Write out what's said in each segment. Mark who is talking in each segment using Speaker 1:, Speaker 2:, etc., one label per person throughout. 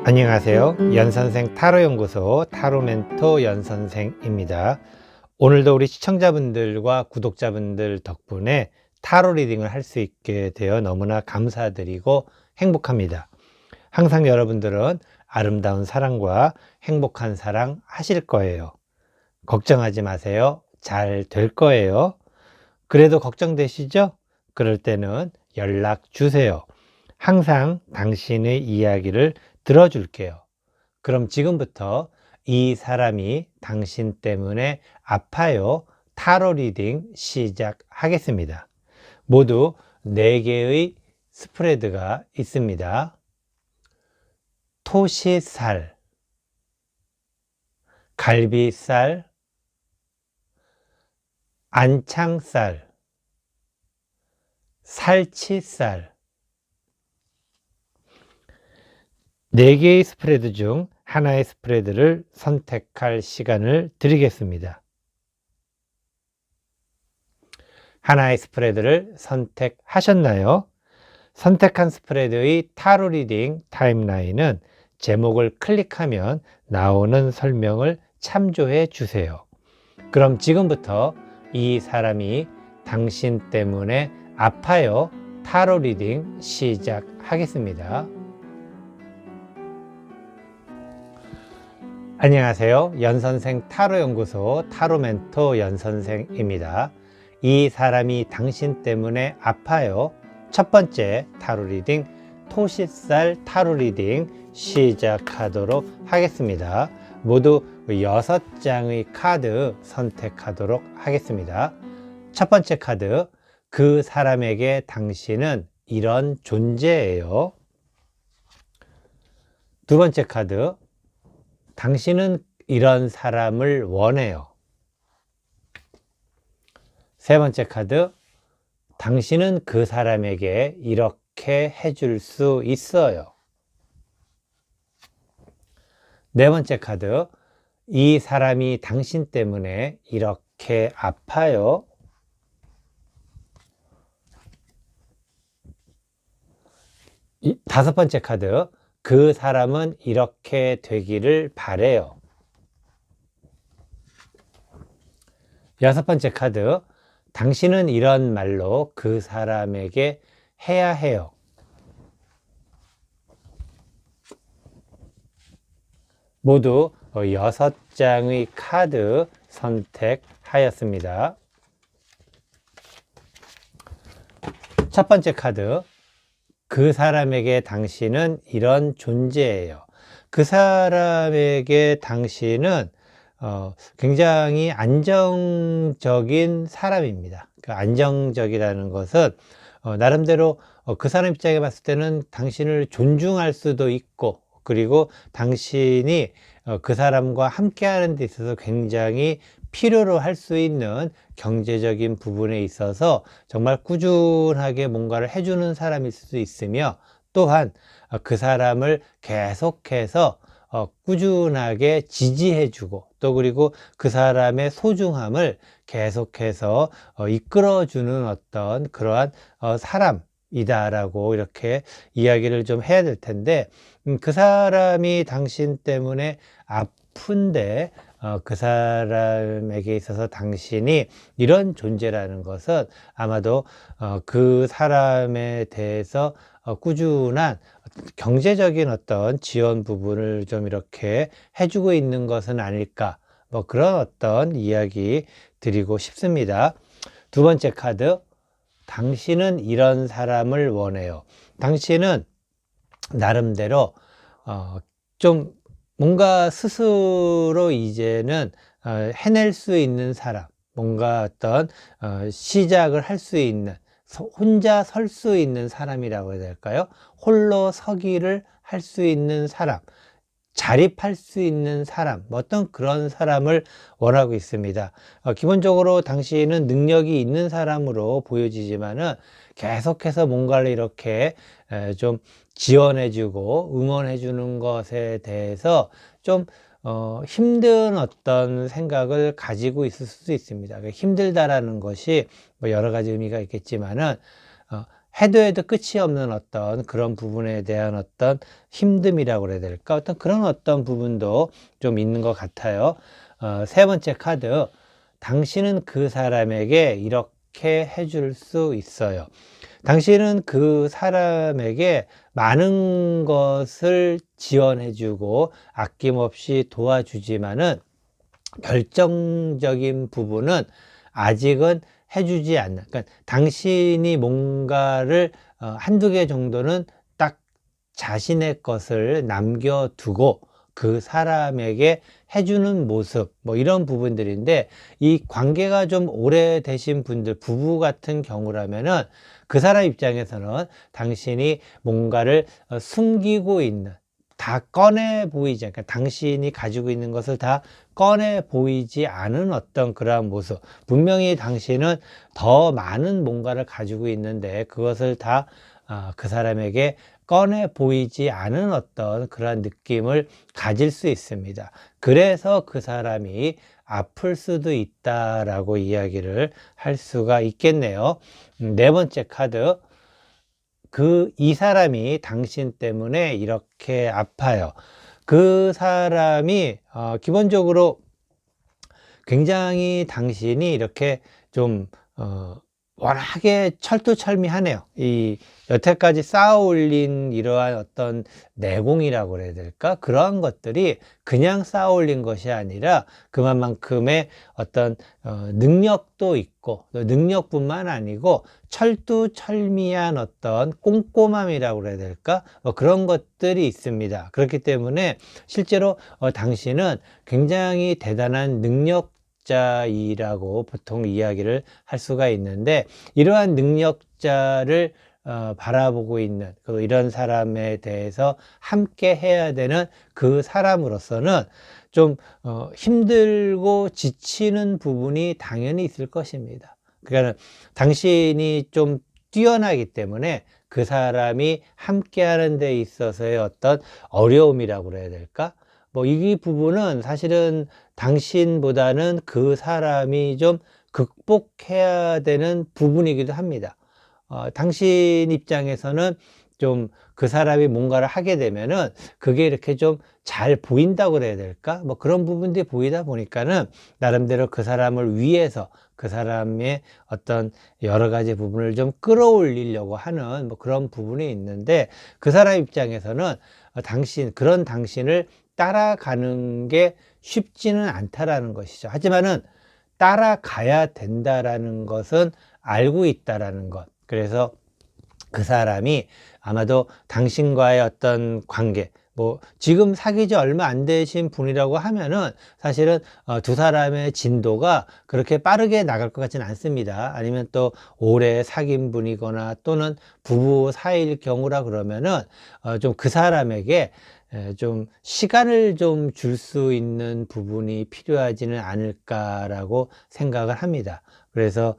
Speaker 1: 안녕하세요. 연선생 타로연구소 타로멘토 연선생입니다. 오늘도 우리 시청자분들과 구독자분들 덕분에 타로 리딩을 할 수 있게 되어 너무나 감사드리고 행복합니다. 항상 여러분들은 아름다운 사랑과 행복한 사랑 하실 거예요. 걱정하지 마세요. 잘 될 거예요. 그래도 걱정되시죠? 그럴 때는 연락 주세요. 항상 당신의 이야기를 들어줄게요. 그럼 지금부터 이 사람이 당신 때문에 아파요. 타로 리딩 시작하겠습니다. 모두 4개의 스프레드가 있습니다. 토시살, 갈비살, 안창살, 살치살. 4개의 스프레드 중 하나의 스프레드를 선택할 시간을 드리겠습니다. 하나의 스프레드를 선택하셨나요? 선택한 스프레드의 타로 리딩 타임라인은 제목을 클릭하면 나오는 설명을 참조해 주세요. 그럼 지금부터 이 사람이 당신 때문에 아파요. 타로 리딩 시작하겠습니다. 안녕하세요. 연선생 타로연구소 타로멘토 연선생입니다. 이 사람이 당신 때문에 아파요. 첫 번째 타로 리딩 토시살 타로 리딩 시작하도록 하겠습니다. 모두 6장의 카드 선택하도록 하겠습니다. 첫 번째 카드, 그 사람에게 당신은 이런 존재예요. 두 번째 카드, 당신은 이런 사람을 원해요. 세 번째 카드, 당신은 그 사람에게 이렇게 해줄 수 있어요. 네 번째 카드, 이 사람이 당신 때문에 이렇게 아파요. 다섯 번째 카드, 그 사람은 이렇게 되기를 바래요. 여섯 번째 카드, 당신은 이런 말로 그 사람에게 해야 해요. 모두 6장의 카드 선택하였습니다. 첫 번째 카드, 그 사람에게 당신은 이런 존재예요. 그 사람에게 당신은 굉장히 안정적인 사람입니다. 그 안정적이라는 것은 나름대로 그 사람 입장에 봤을 때는 당신을 존중할 수도 있고, 그리고 당신이 그 사람과 함께 하는 데 있어서 굉장히 필요로 할 수 있는 경제적인 부분에 있어서 정말 꾸준하게 뭔가를 해주는 사람일 수도 있으며, 또한 그 사람을 계속해서 꾸준하게 지지해주고, 또 그리고 그 사람의 소중함을 계속해서 이끌어주는 어떤 그러한 사람이다라고 이렇게 이야기를 좀 해야 될 텐데, 그 사람이 당신 때문에 아픈데 그 사람에게 있어서 당신이 이런 존재라는 것은 아마도 그 사람에 대해서 꾸준한 경제적인 어떤 지원 부분을 좀 이렇게 해주고 있는 것은 아닐까, 뭐 그런 어떤 이야기 드리고 싶습니다. 두 번째 카드, 당신은 이런 사람을 원해요. 당신은 나름대로 좀 뭔가 스스로 이제는 해낼 수 있는 사람, 뭔가 어떤 시작을 할 수 있는, 혼자 설 수 있는 사람이라고 해야 될까요? 홀로 서기를 할 수 있는 사람, 자립할 수 있는 사람, 어떤 그런 사람을 원하고 있습니다. 기본적으로 당신은 능력이 있는 사람으로 보여지지만은 계속해서 뭔가를 이렇게 좀 지원해주고 응원해주는 것에 대해서 좀 힘든 어떤 생각을 가지고 있을 수도 있습니다. 힘들다라는 것이 뭐 여러 가지 의미가 있겠지만은 해도 해도 끝이 없는 어떤 그런 부분에 대한 어떤 힘듦이라고 그래야 될까? 어떤 그런 어떤 부분도 좀 있는 것 같아요. 세 번째 카드. 당신은 그 사람에게 이렇게 해줄 수 있어요. 당신은 그 사람에게 많은 것을 지원해 주고 아낌없이 도와주지만은 결정적인 부분은 아직은 해 주지 않는, 그러니까 당신이 뭔가를 한두 개 정도는 딱 자신의 것을 남겨두고 그 사람에게 해 주는 모습, 뭐 이런 부분들인데, 이 관계가 좀 오래되신 분들, 부부 같은 경우라면은 그 사람 입장에서는 당신이 뭔가를 숨기고 있는, 다 꺼내 보이지 않게, 그러니까 당신이 가지고 있는 것을 다 꺼내 보이지 않은 어떤 그러한 모습, 분명히 당신은 더 많은 뭔가를 가지고 있는데 그것을 다 그 사람에게 꺼내 보이지 않은 어떤 그러한 느낌을 가질 수 있습니다. 그래서 그 사람이 아플 수도 있다라고 이야기를 할 수가 있겠네요. 네 번째 카드. 이 사람이 당신 때문에 이렇게 아파요. 그 사람이 기본적으로 굉장히 당신이 이렇게 좀 워낙에 철두철미하네요. 이 여태까지 쌓아 올린 이러한 어떤 내공이라고 그래야 될까? 그러한 것들이 그냥 쌓아 올린 것이 아니라 그만큼의 어떤 능력도 있고, 또 능력뿐만 아니고 철두철미한 어떤 꼼꼼함이라고 그래야 될까? 그런 것들이 있습니다. 그렇기 때문에 실제로 당신은 굉장히 대단한 능력자이라고 보통 이야기를 할 수가 있는데, 이러한 능력자를 바라보고 있는, 이런 사람에 대해서 함께 해야 되는 그 사람으로서는 좀 힘들고 지치는 부분이 당연히 있을 것입니다. 그러니까 당신이 좀 뛰어나기 때문에 그 사람이 함께 하는 데 있어서의 어떤 어려움이라고 그래야 될까? 뭐 이 부분은 사실은 당신보다는 그 사람이 좀 극복해야 되는 부분이기도 합니다. 당신 입장에서는 좀 그 사람이 뭔가를 하게 되면은 그게 이렇게 좀 잘 보인다고 그래야 될까? 뭐 그런 부분들이 보이다 보니까는 나름대로 그 사람을 위해서 그 사람의 어떤 여러 가지 부분을 좀 끌어올리려고 하는 뭐 그런 부분이 있는데, 그 사람 입장에서는 그런 당신을 따라가는 게 쉽지는 않다라는 것이죠. 하지만은 따라가야 된다라는 것은 알고 있다라는 것. 그래서 그 사람이 아마도 당신과의 어떤 관계, 뭐 지금 사귀지 얼마 안 되신 분이라고 하면은 사실은 두 사람의 진도가 그렇게 빠르게 나갈 것 같지는 않습니다. 아니면 또 오래 사귄 분이거나 또는 부부 사이일 경우라 그러면은 좀 그 사람에게 좀 시간을 좀 줄 수 있는 부분이 필요하지는 않을까라고 생각을 합니다. 그래서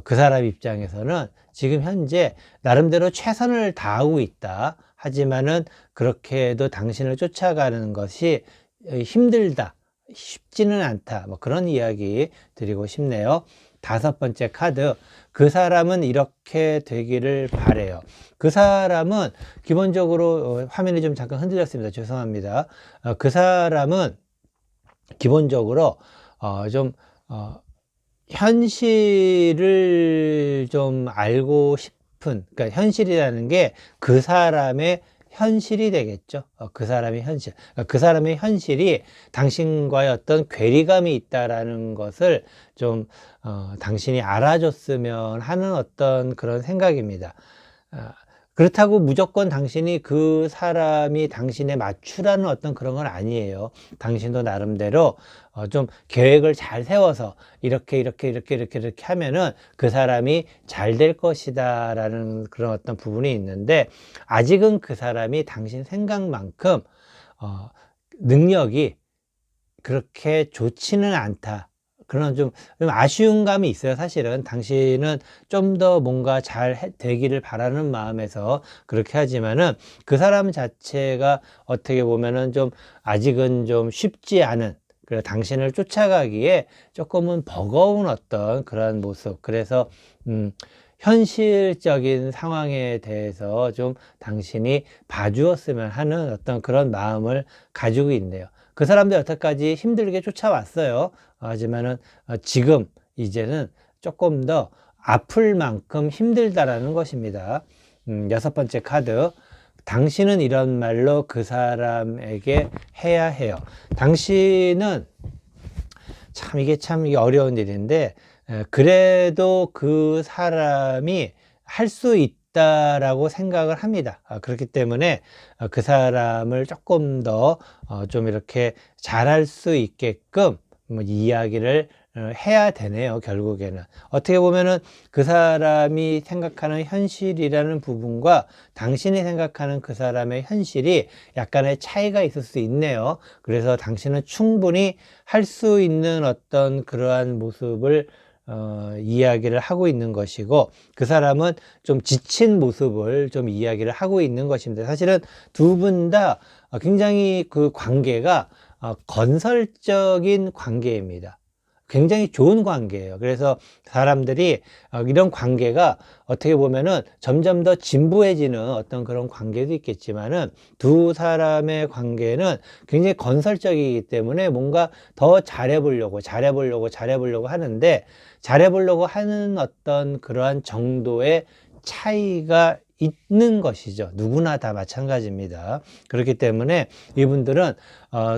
Speaker 1: 그 사람 입장에서는 지금 현재 나름대로 최선을 다하고 있다. 하지만은 그렇게 해도 당신을 쫓아가는 것이 힘들다, 쉽지는 않다. 뭐 그런 이야기 드리고 싶네요. 다섯 번째 카드. 그 사람은 이렇게 되기를 바래요. 그 사람은 기본적으로 화면이 좀 잠깐 흔들렸습니다. 죄송합니다. 그 사람은 기본적으로 좀 현실을 좀 알고 싶은, 그러니까 현실이라는 게 그 사람의 현실이 되겠죠. 그 사람의 현실. 그 사람의 현실이 당신과의 어떤 괴리감이 있다라는 것을 좀 당신이 알아줬으면 하는 어떤 그런 생각입니다. 그렇다고 무조건 당신이 그 사람이 당신에 맞추라는 어떤 그런 건 아니에요. 당신도 나름대로 좀 계획을 잘 세워서 이렇게 하면은 그 사람이 잘 될 것이다라는 그런 어떤 부분이 있는데, 아직은 그 사람이 당신 생각만큼 능력이 그렇게 좋지는 않다. 그런 좀 아쉬운 감이 있어요. 사실은 당신은 좀 더 뭔가 잘 되기를 바라는 마음에서 그렇게 하지만은 그 사람 자체가 어떻게 보면은 좀 아직은 좀 쉽지 않은, 그래서 당신을 쫓아가기에 조금은 버거운 어떤 그런 모습. 그래서 현실적인 상황에 대해서 좀 당신이 봐주었으면 하는 어떤 그런 마음을 가지고 있네요. 그 사람들 여태까지 힘들게 쫓아왔어요. 하지만은 지금 이제는 조금 더 아플 만큼 힘들다라는 것입니다. 여섯 번째 카드. 당신은 이런 말로 그 사람에게 해야 해요. 당신은 참 이게 어려운 일인데, 그래도 그 사람이 할 수 있다라고 생각을 합니다. 그렇기 때문에 그 사람을 조금 더 좀 이렇게 잘할 수 있게끔 이야기를 해야 되네요. 결국에는 어떻게 보면은 그 사람이 생각하는 현실이라는 부분과 당신이 생각하는 그 사람의 현실이 약간의 차이가 있을 수 있네요. 그래서 당신은 충분히 할 수 있는 어떤 그러한 모습을 이야기를 하고 있는 것이고, 그 사람은 좀 지친 모습을 좀 이야기를 하고 있는 것입니다. 사실은 두 분 다 굉장히 그 관계가 건설적인 관계입니다. 굉장히 좋은 관계예요. 그래서 사람들이 이런 관계가 어떻게 보면은 점점 더 진부해지는 어떤 그런 관계도 있겠지만은, 두 사람의 관계는 굉장히 건설적이기 때문에 뭔가 더 잘해보려고 하는데, 잘해보려고 하는 어떤 그러한 정도의 차이가 있는 것이죠. 누구나 다 마찬가지입니다. 그렇기 때문에 이분들은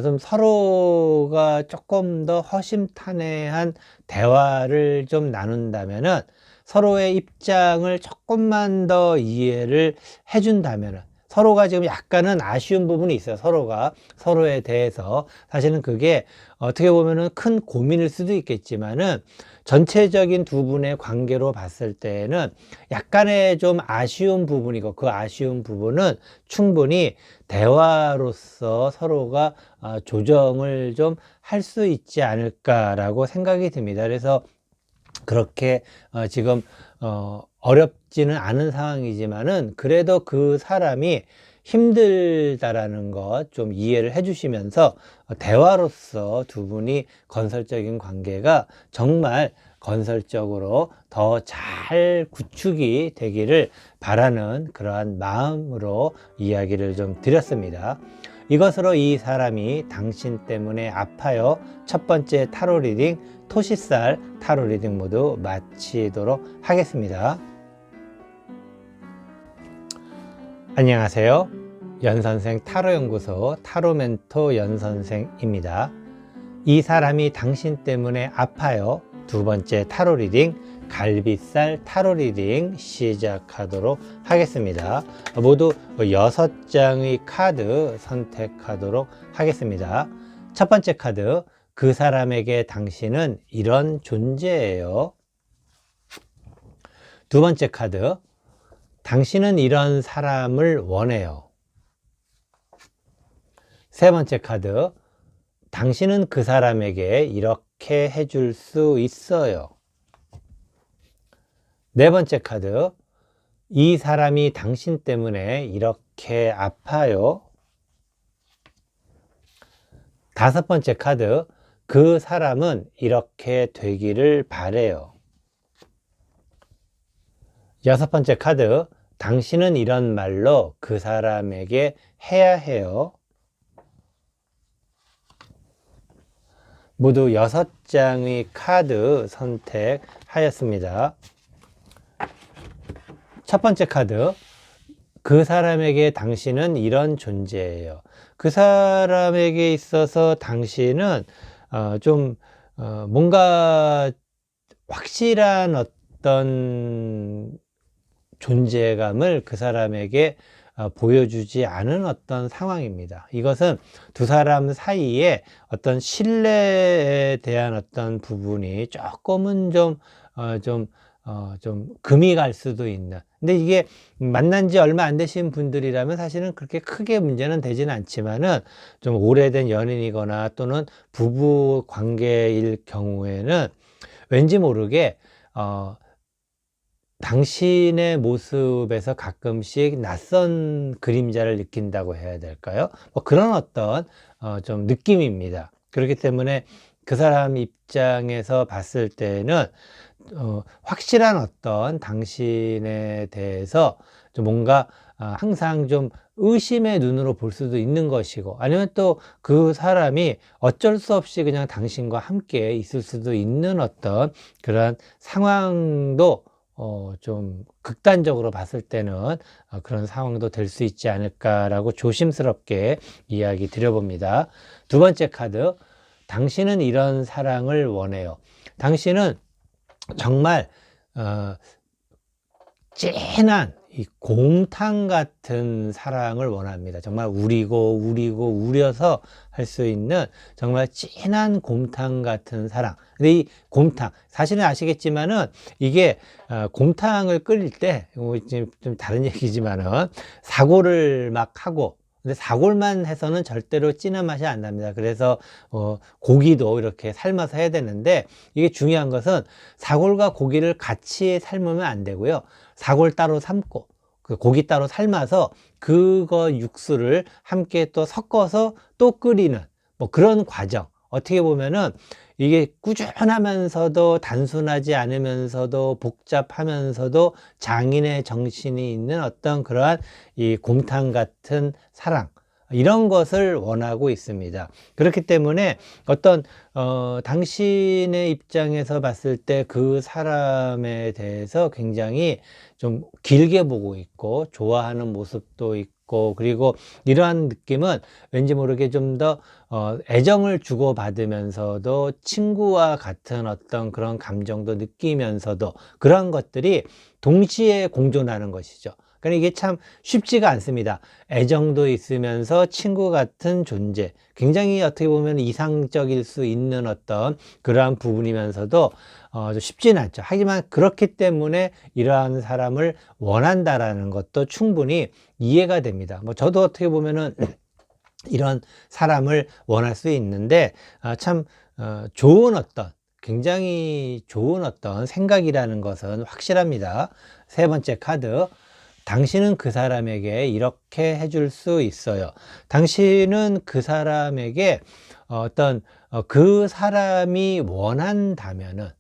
Speaker 1: 좀 서로가 조금 더 허심탄회한 대화를 좀 나눈다면은, 서로의 입장을 조금만 더 이해를 해준다면은, 서로가 지금 약간은 아쉬운 부분이 있어요. 서로가 서로에 대해서. 사실은 그게 어떻게 보면은 큰 고민일 수도 있겠지만은, 전체적인 두 분의 관계로 봤을 때에는 약간의 좀 아쉬운 부분이고, 그 아쉬운 부분은 충분히 대화로서 서로가 조정을 좀 할 수 있지 않을까라고 생각이 듭니다. 그래서 그렇게 지금 어렵지는 않은 상황이지만은, 그래도 그 사람이 힘들다라는 것 좀 이해를 해 주시면서 대화로서 두 분이 건설적인 관계가 정말 건설적으로 더 잘 구축이 되기를 바라는 그러한 마음으로 이야기를 좀 드렸습니다. 이것으로 이 사람이 당신 때문에 아파요. 첫 번째 타로 리딩, 토시살 타로 리딩 모두 마치도록 하겠습니다. 안녕하세요. 연선생 타로연구소 타로멘토 연선생입니다. 이 사람이 당신 때문에 아파요. 두 번째 타로 리딩, 갈빗살 타로 리딩 시작하도록 하겠습니다. 모두 6장의 카드 선택하도록 하겠습니다. 첫 번째 카드, 그 사람에게 당신은 이런 존재예요. 두 번째 카드, 당신은 이런 사람을 원해요. 세 번째 카드, 당신은 그 사람에게 이렇게 해줄 수 있어요. 네 번째 카드, 이 사람이 당신 때문에 이렇게 아파요. 다섯 번째 카드, 그 사람은 이렇게 되기를 바래요. 여섯 번째 카드, 당신은 이런 말로 그 사람에게 해야 해요. 모두 6장의 카드 선택하였습니다. 첫 번째 카드, 그 사람에게 당신은 이런 존재예요. 그 사람에게 있어서 당신은 뭔가 확실한 어떤 존재감을 그 사람에게 보여주지 않은 어떤 상황입니다. 이것은 두 사람 사이에 어떤 신뢰에 대한 어떤 부분이 조금은 좀 금이 갈 수도 있는. 근데 이게 만난 지 얼마 안 되신 분들이라면 사실은 그렇게 크게 문제는 되지는 않지만은, 좀 오래된 연인이거나 또는 부부 관계일 경우에는 왠지 모르게 당신의 모습에서 가끔씩 낯선 그림자를 느낀다고 해야 될까요? 뭐 그런 어떤 좀 느낌입니다. 그렇기 때문에 그 사람 입장에서 봤을 때는 확실한 어떤 당신에 대해서 좀 뭔가 항상 좀 의심의 눈으로 볼 수도 있는 것이고, 아니면 또 그 사람이 어쩔 수 없이 그냥 당신과 함께 있을 수도 있는 어떤 그런 상황도 좀 극단적으로 봤을 때는 그런 상황도 될 수 있지 않을까라고 조심스럽게 이야기 드려봅니다. 두 번째 카드, 당신은 이런 사랑을 원해요. 당신은 정말 진한 이 곰탕 같은 사랑을 원합니다. 정말 우리고 우려서 할 수 있는 정말 진한 곰탕 같은 사랑. 근데 이 곰탕, 사실은 아시겠지만은 이게 곰탕을 끓일 때 좀 다른 얘기지만은 사골을 막 하고, 근데 사골만 해서는 절대로 진한 맛이 안 납니다. 그래서 고기도 이렇게 삶아서 해야 되는데, 이게 중요한 것은 사골과 고기를 같이 삶으면 안 되고요. 사골 따로 삶고 그 고기 따로 삶아서 그거 육수를 함께 또 섞어서 또 끓이는 뭐 그런 과정. 어떻게 보면은 이게 꾸준하면서도 단순하지 않으면서도 복잡하면서도 장인의 정신이 있는 어떤 그러한 이 곰탕 같은 사랑, 이런 것을 원하고 있습니다. 그렇기 때문에 어떤 당신의 입장에서 봤을 때 그 사람에 대해서 굉장히 좀 길게 보고 있고 좋아하는 모습도 있고, 그리고 이러한 느낌은 왠지 모르게 좀 더 애정을 주고받으면서도 친구와 같은 어떤 그런 감정도 느끼면서도 그런 것들이 동시에 공존하는 것이죠. 그러니까 이게 참 쉽지가 않습니다. 애정도 있으면서 친구 같은 존재, 굉장히 어떻게 보면 이상적일 수 있는 어떤 그러한 부분이면서도 좀 쉽지는 않죠. 하지만 그렇기 때문에 이러한 사람을 원한다라는 것도 충분히 이해가 됩니다. 뭐 저도 어떻게 보면은 이런 사람을 원할 수 있는데, 참 좋은 어떤, 굉장히 좋은 어떤 생각이라는 것은 확실합니다. 세 번째 카드, 당신은 그 사람에게 이렇게 해줄 수 있어요. 당신은 그 사람에게 어떤 그 사람이 원한다면은,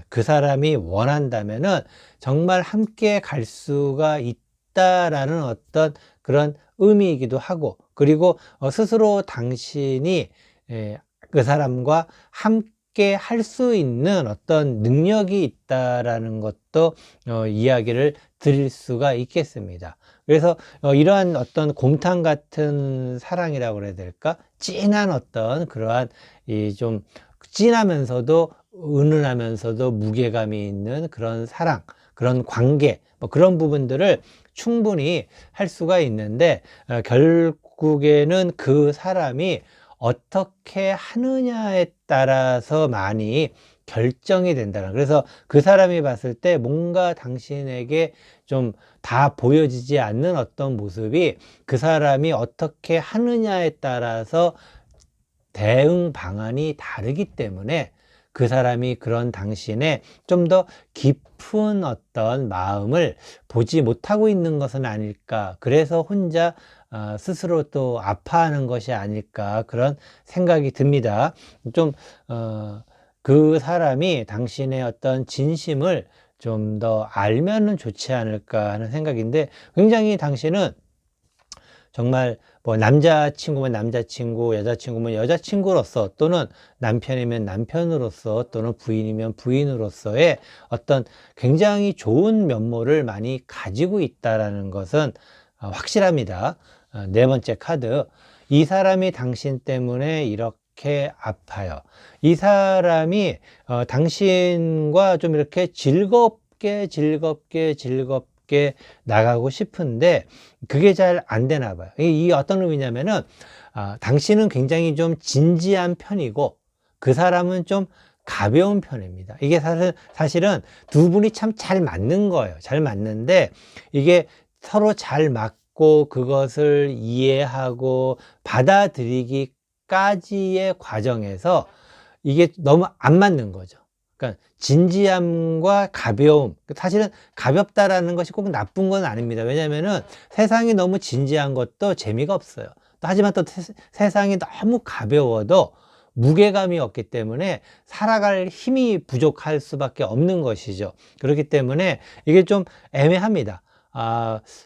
Speaker 1: 그 사람이 원한다면은 정말 함께 갈 수가 있다라는 어떤 그런 의미이기도 하고, 그리고 스스로 당신이 그 사람과 함께 할 수 있는 어떤 능력이 있다라는 것도 이야기를 드릴 수가 있겠습니다. 그래서 이러한 어떤 곰탕 같은 사랑이라고 그래야 될까? 진한 어떤 그러한 이 좀 진하면서도 은은하면서도 무게감이 있는 그런 사랑, 그런 관계, 뭐 그런 부분들을 충분히 할 수가 있는데, 결국에는 그 사람이 어떻게 하느냐에 따라서 많이 결정이 된다는, 그래서 그 사람이 봤을 때 뭔가 당신에게 좀 다 보여지지 않는 어떤 모습이 그 사람이 어떻게 하느냐에 따라서 대응 방안이 다르기 때문에 그 사람이 그런 당신의 좀 더 깊은 어떤 마음을 보지 못하고 있는 것은 아닐까. 그래서 혼자 스스로 또 아파하는 것이 아닐까, 그런 생각이 듭니다. 좀 그 사람이 당신의 어떤 진심을 좀 더 알면은 좋지 않을까 하는 생각인데, 굉장히 당신은 정말 뭐 남자친구면 남자친구, 여자친구면 여자친구로서, 또는 남편이면 남편으로서, 또는 부인이면 부인으로서의 어떤 굉장히 좋은 면모를 많이 가지고 있다라는 것은 확실합니다. 네 번째 카드, 이 사람이 당신 때문에 이렇게 아파요. 이 사람이 당신과 좀 이렇게 즐겁게 나가고 싶은데 그게 잘 안 되나 봐요. 이 어떤 의미냐면은 당신은 굉장히 좀 진지한 편이고 그 사람은 좀 가벼운 편입니다. 이게 사실은 두 분이 참 잘 맞는 거예요. 잘 맞는데 이게 서로 잘 맞고 그것을 이해하고 받아들이기까지의 과정에서 이게 너무 안 맞는 거죠. 그러니까 진지함과 가벼움, 사실은 가볍다라는 것이 꼭 나쁜 건 아닙니다. 왜냐하면은 세상이 너무 진지한 것도 재미가 없어요. 하지만 또 세상이 너무 가벼워도 무게감이 없기 때문에 살아갈 힘이 부족할 수밖에 없는 것이죠. 그렇기 때문에 이게 좀 애매합니다.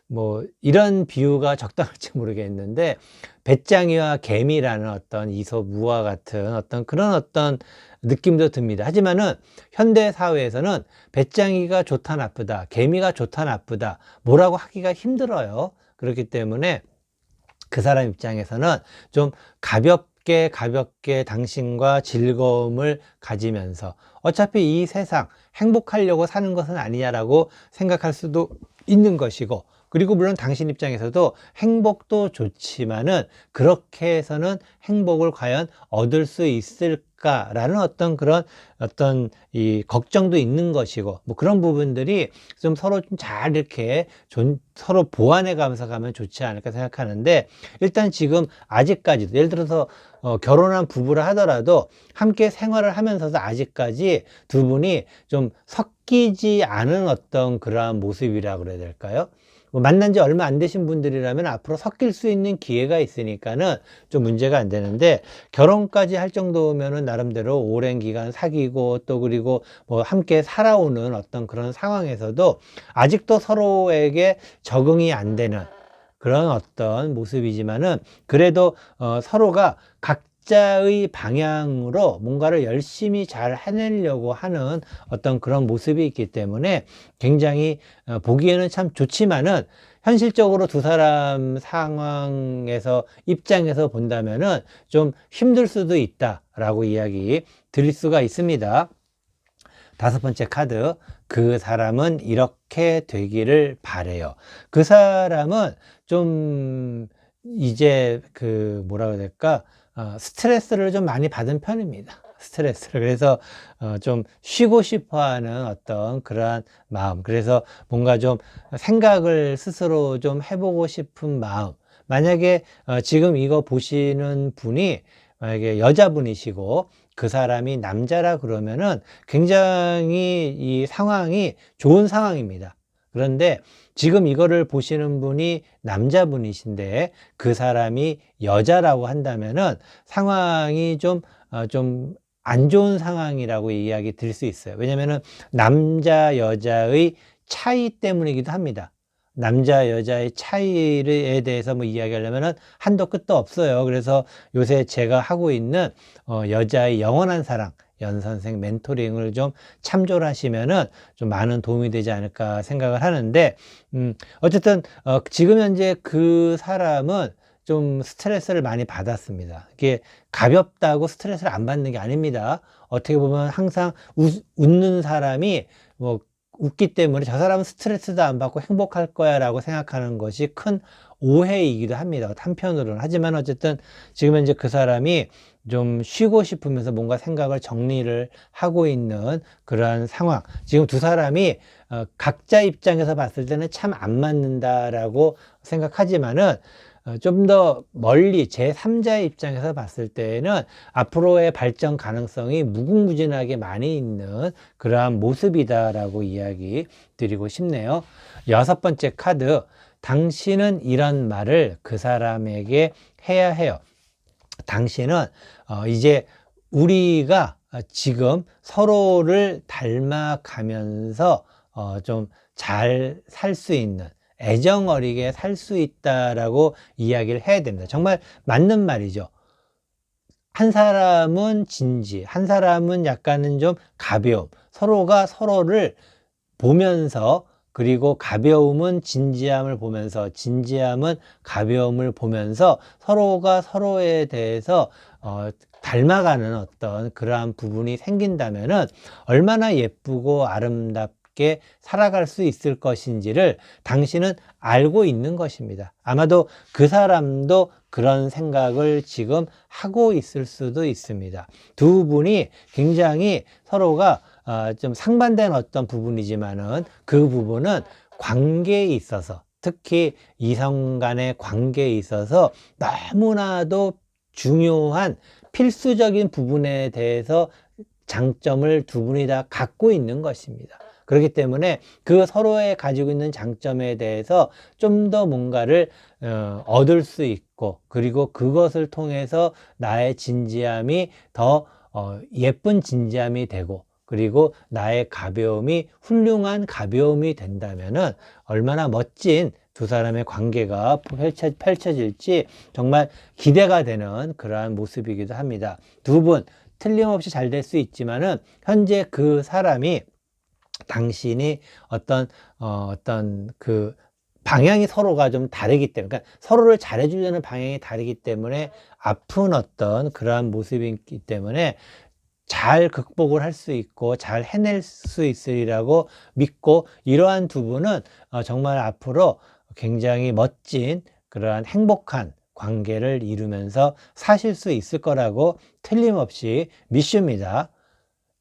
Speaker 1: 뭐 이런 비유가 적당할지 모르겠는데, 배짱이와 개미라는 어떤 이솝우화 같은 그런 느낌도 듭니다. 하지만은 현대 사회에서는 배짱이가 좋다 나쁘다, 개미가 좋다 나쁘다, 뭐라고 하기가 힘들어요. 그렇기 때문에 그 사람 입장에서는 좀 가볍게 당신과 즐거움을 가지면서, 어차피 이 세상 행복하려고 사는 것은 아니냐라고 생각할 수도 있는 것이고, 그리고 물론 당신 입장에서도 행복도 좋지만은 그렇게 해서는 행복을 과연 얻을 수 있을까라는 그런 이 걱정도 있는 것이고, 뭐 그런 부분들이 좀 서로 좀 잘 이렇게 서로 보완해 가면서 가면 좋지 않을까 생각하는데, 일단 지금 아직까지도 예를 들어서 결혼한 부부라 하더라도 함께 생활을 하면서도 아직까지 두 분이 좀 섞이지 않은 그러한 모습이라 그래야 될까요? 뭐 만난 지 얼마 안 되신 분들이라면 앞으로 섞일 수 있는 기회가 있으니까는 좀 문제가 안 되는데, 결혼까지 할 정도면은 나름대로 오랜 기간 사귀고, 또 그리고 뭐 함께 살아오는 그런 상황에서도 아직도 서로에게 적응이 안 되는 그런 모습이지만은, 그래도 서로가 각자의 방향으로 뭔가를 열심히 잘 해내려고 하는 그런 모습이 있기 때문에 굉장히 보기에는 참 좋지만은, 현실적으로 두 사람 상황에서 입장에서 본다면은 좀 힘들 수도 있다라고 이야기 드릴 수가 있습니다. 다섯 번째 카드, 그 사람은 이렇게 되기를 바래요. 그 사람은 좀 이제 뭐라고 해야 될까, 스트레스를 좀 많이 받은 편입니다. 스트레스를. 그래서 좀 쉬고 싶어 하는 그러한 마음, 그래서 뭔가 좀 생각을 스스로 좀 해보고 싶은 마음. 만약에 지금 이거 보시는 분이 만약에 여자분이시고 그 사람이 남자라 그러면은 굉장히 이 상황이 좋은 상황입니다. 그런데 지금 이거를 보시는 분이 남자분이신데 그 사람이 여자라고 한다면은 상황이 좀 안 좋은 상황이라고 이야기 드릴 수 있어요. 왜냐면은 남자 여자의 차이 때문이기도 합니다. 남자 여자의 차이에 대해서 뭐 이야기하려면은 한도 끝도 없어요. 그래서 요새 제가 하고 있는 여자의 영원한 사랑 연선생 멘토링을 좀 참조를 하시면은 좀 많은 도움이 되지 않을까 생각을 하는데, 어쨌든 지금 현재 그 사람은 좀 스트레스를 많이 받았습니다. 이게 가볍다고 스트레스를 안 받는 게 아닙니다. 어떻게 보면 항상 웃는 사람이 뭐 웃기 때문에 저 사람은 스트레스도 안 받고 행복할 거야 라고 생각하는 것이 큰 오해이기도 합니다, 한편으로는. 하지만 어쨌든 지금 현재 그 사람이 좀 쉬고 싶으면서 뭔가 생각을 정리를 하고 있는 그러한 상황. 지금 두 사람이 각자 입장에서 봤을 때는 참 안 맞는다라고 생각하지만은, 좀 더 멀리 제3자의 입장에서 봤을 때는 앞으로의 발전 가능성이 무궁무진하게 많이 있는 그러한 모습이다라고 이야기 드리고 싶네요. 여섯 번째 카드, 당신은 이런 말을 그 사람에게 해야 해요. 당신은 이제 우리가 지금 서로를 닮아가면서 좀 잘 살 수 있는, 애정 어리게 살 수 있다라고 이야기를 해야 됩니다. 정말 맞는 말이죠. 한 사람은 진지, 한 사람은 약간은 좀 가벼움. 서로가 서로를 보면서, 그리고 가벼움은 진지함을 보면서, 진지함은 가벼움을 보면서 서로가 서로에 대해서 닮아가는 그러한 부분이 생긴다면은 얼마나 예쁘고 아름답게 살아갈 수 있을 것인지를 당신은 알고 있는 것입니다. 아마도 그 사람도 그런 생각을 지금 하고 있을 수도 있습니다. 두 분이 굉장히 서로가 좀 상반된 부분이지만은 그 부분은 관계에 있어서, 특히 이성 간의 관계에 있어서 너무나도 중요한 필수적인 부분에 대해서 장점을 두 분이 다 갖고 있는 것입니다. 그렇기 때문에 그 서로에 가지고 있는 장점에 대해서 좀 더 뭔가를 얻을 수 있고, 있고, 그리고 그것을 통해서 나의 진지함이 더 예쁜 진지함이 되고, 그리고 나의 가벼움이 훌륭한 가벼움이 된다면은 얼마나 멋진 두 사람의 관계가 펼쳐질지 정말 기대가 되는 그러한 모습이기도 합니다. 두 분 틀림없이 잘 될 수 있지만은 현재 그 사람이 당신이 어떤 그 방향이 서로가 좀 다르기 때문에, 그러니까 서로를 잘해주려는 방향이 다르기 때문에 아픈 어떤 그러한 모습이기 때문에 잘 극복을 할 수 있고 잘 해낼 수 있으리라고 믿고, 이러한 두 분은 정말 앞으로 굉장히 멋진 그러한 행복한 관계를 이루면서 사실 수 있을 거라고 틀림없이 믿습니다.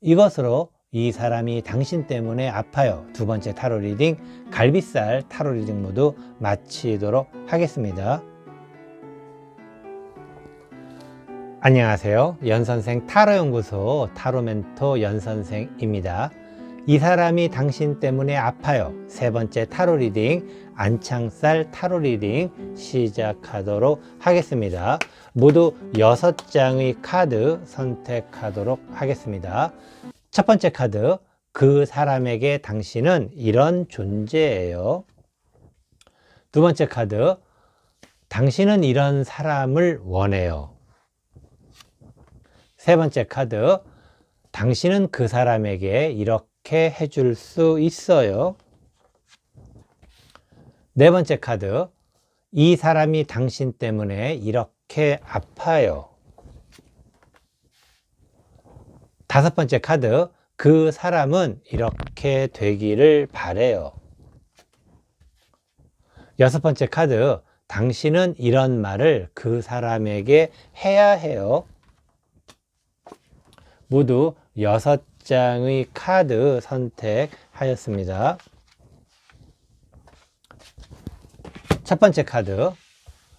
Speaker 1: 이것으로 이 사람이 당신 때문에 아파요 두 번째 타로 리딩, 갈빗살 타로 리딩 모두 마치도록 하겠습니다. 안녕하세요. 연선생 타로연구소 타로멘토 연선생입니다. 이 사람이 당신 때문에 아파요 세 번째 타로 리딩, 안창살 타로 리딩 시작하도록 하겠습니다. 모두 6장의 카드 선택하도록 하겠습니다. 첫 번째 카드, 그 사람에게 당신은 이런 존재예요. 두 번째 카드, 당신은 이런 사람을 원해요. 세 번째 카드, 당신은 그 사람에게 이렇게 해줄 수 있어요. 네 번째 카드, 이 사람이 당신 때문에 이렇게 아파요. 다섯 번째 카드, 그 사람은 이렇게 되기를 바래요. 여섯 번째 카드, 당신은 이런 말을 그 사람에게 해야 해요. 모두 6장의 카드 선택하였습니다. 첫 번째 카드,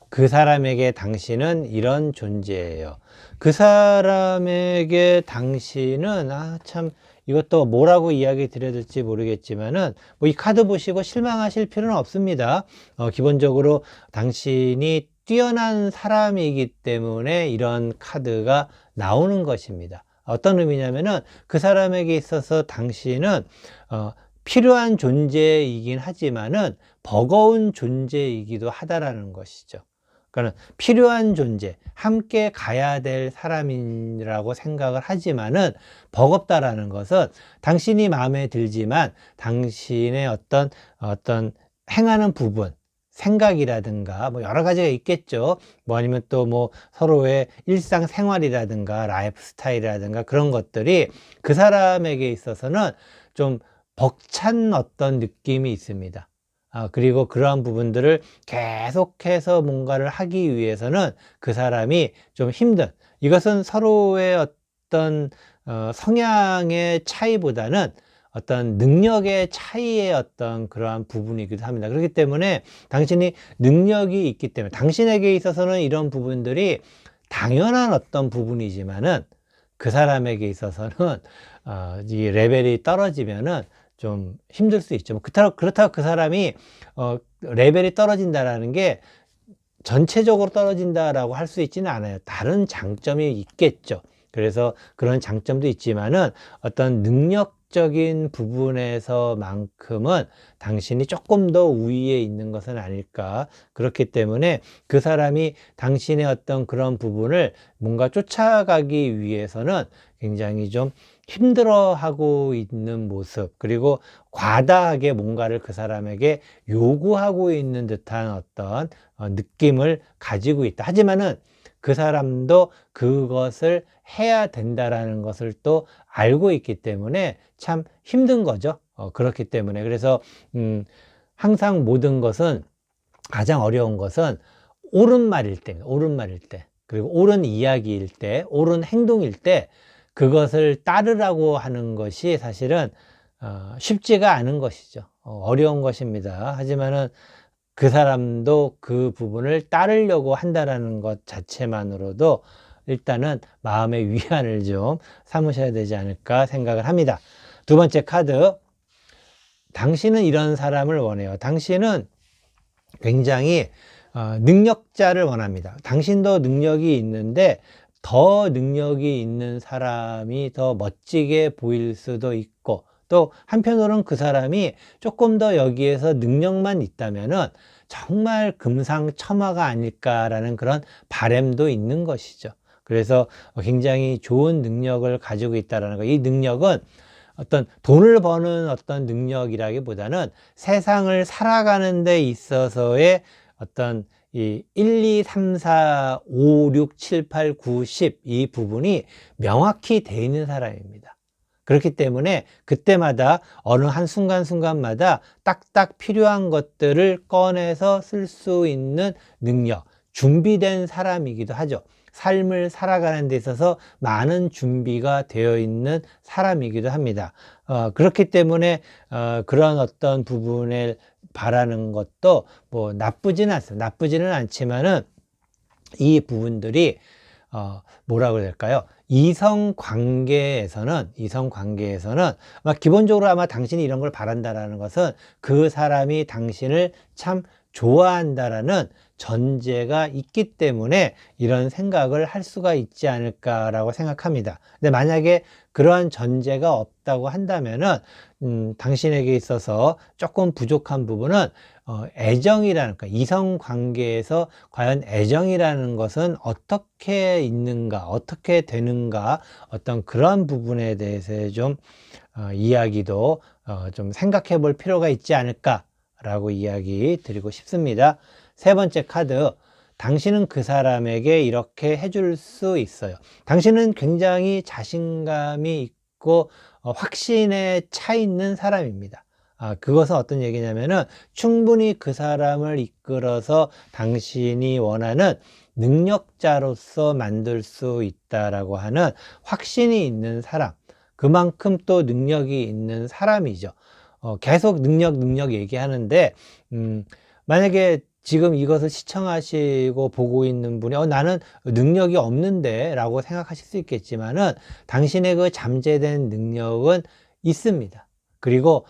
Speaker 1: 그 사람에게 당신은 이런 존재예요. 그 사람에게 당신은 참 이것도 뭐라고 이야기 드려야 될지 모르겠지만은 뭐 이 카드 보시고 실망하실 필요는 없습니다. 기본적으로 당신이 뛰어난 사람이기 때문에 이런 카드가 나오는 것입니다. 어떤 의미냐면은 그 사람에게 있어서 당신은 필요한 존재이긴 하지만은 버거운 존재이기도 하다라는 것이죠. 그러니까 필요한 존재, 함께 가야 될 사람이라고 생각을 하지만은 버겁다라는 것은 당신이 마음에 들지만 당신의 어떤 행하는 부분, 생각이라든가 뭐 여러 가지가 있겠죠. 뭐 아니면 또 뭐 서로의 일상생활이라든가 라이프 스타일이라든가 그런 것들이 그 사람에게 있어서는 좀 벅찬 어떤 느낌이 있습니다. 그리고 그러한 부분들을 계속해서 뭔가를 하기 위해서는 그 사람이 좀 힘든, 이것은 서로의 어떤 성향의 차이보다는 어떤 능력의 차이의 어떤 그러한 부분이기도 합니다. 그렇기 때문에 당신이 능력이 있기 때문에 당신에게 있어서는 이런 부분들이 당연한 어떤 부분이지만은 그 사람에게 있어서는 이 레벨이 떨어지면은 좀 힘들 수 있죠. 그렇다고 그 사람이 레벨이 떨어진다라는 게 전체적으로 떨어진다라고 할 수 있지는 않아요. 다른 장점이 있겠죠. 그래서 그런 장점도 있지만은 어떤 능력적인 부분에서만큼은 당신이 조금 더 우위에 있는 것은 아닐까. 그렇기 때문에 그 사람이 당신의 어떤 그런 부분을 뭔가 쫓아가기 위해서는 굉장히 좀 힘들어하고 있는 모습, 그리고 과다하게 뭔가를 그 사람에게 요구하고 있는 듯한 어떤 느낌을 가지고 있다. 하지만은 그 사람도 그것을 해야 된다라는 것을 또 알고 있기 때문에 참 힘든 거죠. 그렇기 때문에 그래서 항상 모든 것은, 가장 어려운 것은 옳은 말일 때, 그리고 옳은 이야기일 때, 옳은 행동일 때 그것을 따르라고 하는 것이 사실은 쉽지가 않은 것이죠. 어려운 것입니다. 하지만은 그 사람도 그 부분을 따르려고 한다라는 것 자체만으로도 일단은 마음의 위안을 좀 삼으셔야 되지 않을까 생각을 합니다. 두 번째 카드, 당신은 이런 사람을 원해요. 당신은 굉장히 능력자를 원합니다. 당신도 능력이 있는데 더 능력이 있는 사람이 더 멋지게 보일 수도 있고, 또 한편으로는 그 사람이 조금 더 여기에서 능력만 있다면은 정말 금상첨화가 아닐까라는 그런 바람도 있는 것이죠. 그래서 굉장히 좋은 능력을 가지고 있다는 거. 이 능력은 어떤 돈을 버는 어떤 능력이라기보다는 세상을 살아가는 데 있어서의 어떤 이 1, 2, 3, 4, 5, 6, 7, 8, 9, 10 이 부분이 명확히 돼 있는 사람입니다. 그렇기 때문에 그때마다 어느 한 순간순간마다 딱딱 필요한 것들을 꺼내서 쓸 수 있는 능력, 준비된 사람이기도 하죠. 삶을 살아가는 데 있어서 많은 준비가 되어 있는 사람이기도 합니다. 그렇기 때문에 그런 어떤 부분을 바라는 것도 뭐 나쁘지는 않습니다. 나쁘지는 않지만은 이 부분들이 뭐라고 해야 될까요? 이성 관계에서는 아마 기본적으로 아마 당신이 이런 걸 바란다라는 것은 그 사람이 당신을 참 좋아한다라는 전제가 있기 때문에 이런 생각을 할 수가 있지 않을까라고 생각합니다. 근데 만약에 그러한 전제가 없다고 한다면은 당신에게 있어서 조금 부족한 부분은 애정이라는, 그러니까 이성 관계에서 과연 애정이라는 것은 어떻게 있는가, 어떻게 되는가, 어떤 그런 부분에 대해서 좀 이야기도 좀 생각해 볼 필요가 있지 않을까라고 이야기 드리고 싶습니다. 세 번째 카드, 당신은 그 사람에게 이렇게 해줄 수 있어요. 당신은 굉장히 자신감이 있고 확신에 차 있는 사람입니다. 그것은 어떤 얘기냐면은 충분히 그 사람을 이끌어서 당신이 원하는 능력자로서 만들 수 있다라고 하는 확신이 있는 사람, 그만큼 또 능력이 있는 사람이죠. 계속 능력 얘기하는데 만약에 지금 이것을 시청하시고 보고 있는 분이 나는 능력이 없는데 라고 생각하실 수 있겠지만은 당신의 그 잠재된 능력은 있습니다. 그리고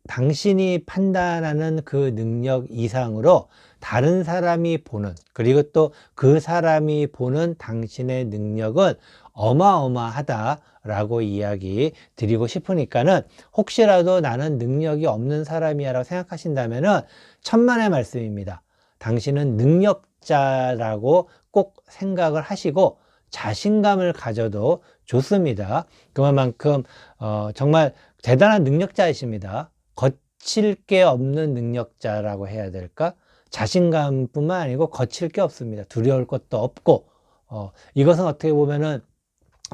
Speaker 1: 당신이 판단하는 그 능력 이상으로 다른 사람이 보는, 그리고 또 그 사람이 보는 당신의 능력은 어마어마하다라고 이야기 드리고 싶으니까는, 혹시라도 나는 능력이 없는 사람이야 라고 생각하신다면은 천만의 말씀입니다. 당신은 능력자라고 꼭 생각을 하시고 자신감을 가져도 좋습니다. 그만큼 정말 대단한 능력자이십니다. 거칠 게 없는 능력자라고 해야 될까? 자신감뿐만 아니고 거칠 게 없습니다. 두려울 것도 없고, 이것은 어떻게 보면은